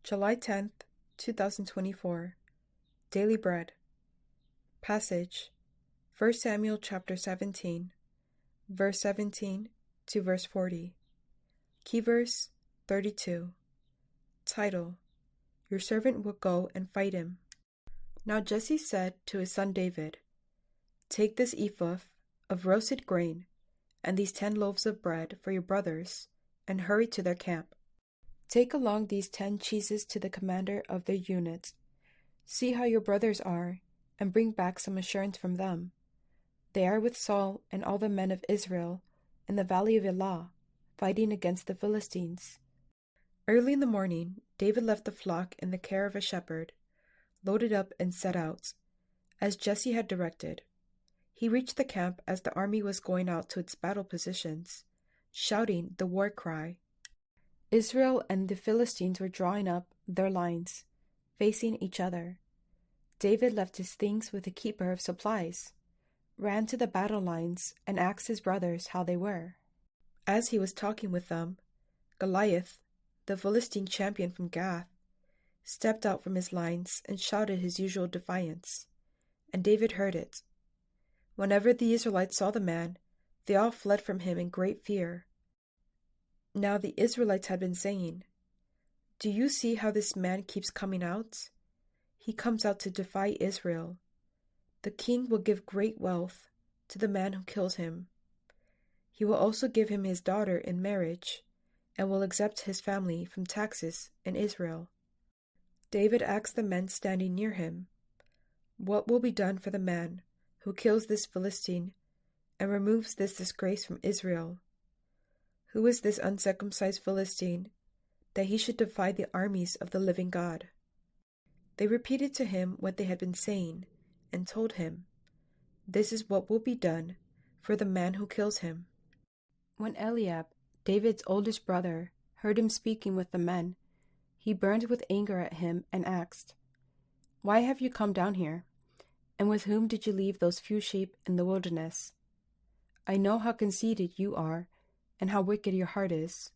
July 10th, 2024. Daily Bread. Passage: 1 Samuel chapter 17, verse 17 to verse 40. Key verse 32. Title: Your servant will go and fight him. Now Jesse said to his son David, "Take this ephah of roasted grain and these 10 loaves of bread for your brothers, and hurry to their camp. Take along these 10 cheeses to the commander of their units. See how your brothers are, and bring back some assurance from them. They are with Saul and all the men of Israel in the valley of Elah, fighting against the Philistines." Early in the morning, David left the flock in the care of a shepherd, loaded up and set out, as Jesse had directed. He reached the camp as the army was going out to its battle positions, shouting the war cry. Israel and the Philistines were drawing up their lines, facing each other. David left his things with the keeper of supplies, ran to the battle lines, and asked his brothers how they were. As he was talking with them, Goliath, the Philistine champion from Gath, stepped out from his lines and shouted his usual defiance, and David heard it. Whenever the Israelites saw the man, they all fled from him in great fear. Now the Israelites had been saying, "Do you see how this man keeps coming out? He comes out to defy Israel. The king will give great wealth to the man who kills him. He will also give him his daughter in marriage, and will exempt his family from taxes in Israel." David asked the men standing near him, "What will be done for the man who kills this Philistine and removes this disgrace from Israel? Who is this uncircumcised Philistine, that he should defy the armies of the living God?" They repeated to him what they had been saying, and told him, "This is what will be done for the man who kills him." When Eliab, David's oldest brother, heard him speaking with the men, he burned with anger at him and asked, "Why have you come down here? And with whom did you leave those few sheep in the wilderness? I know how conceited you are, and how wicked your heart is.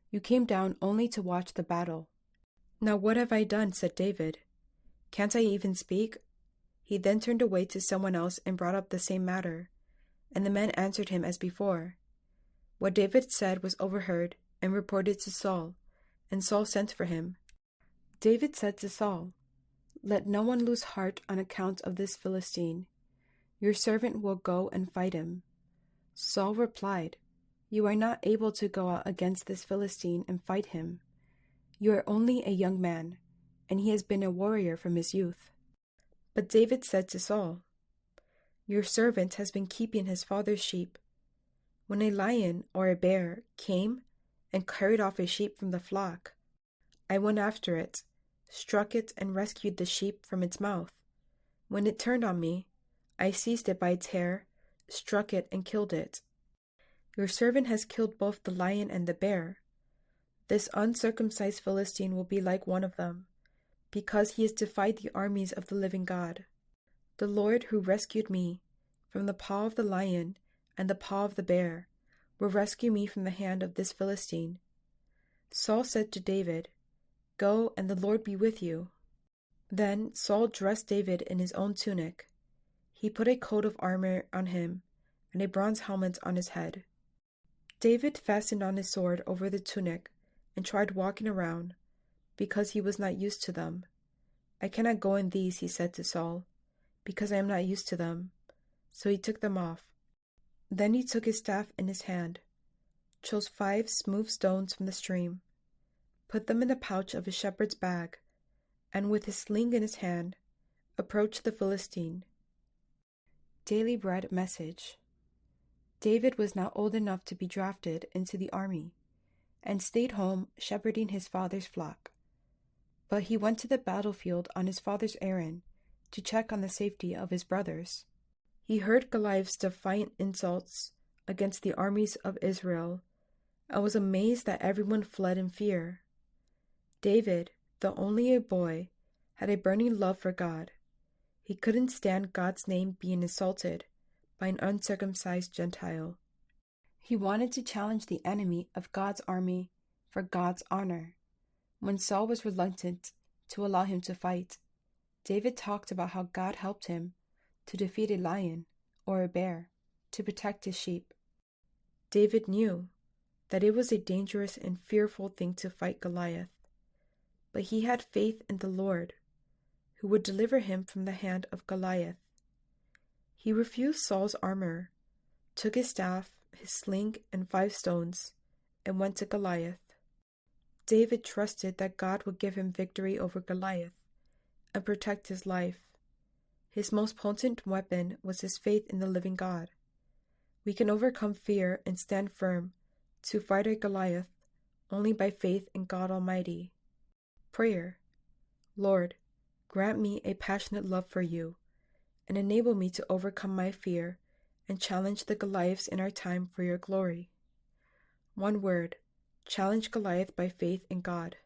You came down only to watch the battle." "Now what have I done?" said David. "Can't I even speak?" He then turned away to someone else and brought up the same matter, and the men answered him as before. What David said was overheard and reported to Saul, and Saul sent for him. David said to Saul, "Let no one lose heart on account of this Philistine. Your servant will go and fight him." Saul replied, "You are not able to go out against this Philistine and fight him. You are only a young man, and he has been a warrior from his youth." But David said to Saul, "Your servant has been keeping his father's sheep. When a lion or a bear came and carried off a sheep from the flock, I went after it, struck it, and rescued the sheep from its mouth. When it turned on me, I seized it by its hair, struck it, and killed it. Your servant has killed both the lion and the bear. This uncircumcised Philistine will be like one of them, because he has defied the armies of the living God. The Lord who rescued me from the paw of the lion and the paw of the bear will rescue me from the hand of this Philistine." Saul said to David, "Go, and the Lord be with you." Then Saul dressed David in his own tunic. He put a coat of armor on him and a bronze helmet on his head. David fastened on his sword over the tunic and tried walking around, because he was not used to them. "I cannot go in these," he said to Saul, "because I am not used to them." So he took them off. Then he took his staff in his hand, chose 5 smooth stones from the stream, put them in the pouch of his shepherd's bag, and with his sling in his hand, approached the Philistine. Daily Bread message. David was now old enough to be drafted into the army, and stayed home shepherding his father's flock. But he went to the battlefield on his father's errand to check on the safety of his brothers. He heard Goliath's defiant insults against the armies of Israel, and was amazed that everyone fled in fear. David, though only a boy, had a burning love for God. He couldn't stand God's name being insulted by an uncircumcised Gentile. He wanted to challenge the enemy of God's army for God's honor. When Saul was reluctant to allow him to fight, David talked about how God helped him to defeat a lion or a bear to protect his sheep. David knew that it was a dangerous and fearful thing to fight Goliath, but he had faith in the Lord, who would deliver him from the hand of Goliath. He refused Saul's armor, took his staff, his sling, and 5 stones, and went to Goliath. David trusted that God would give him victory over Goliath and protect his life. His most potent weapon was his faith in the living God. We can overcome fear and stand firm to fight a Goliath only by faith in God Almighty. Prayer. Lord, grant me a passionate love for you and enable me to overcome my fear and challenge the Goliaths in our time for your glory. One word, challenge Goliath by faith in God.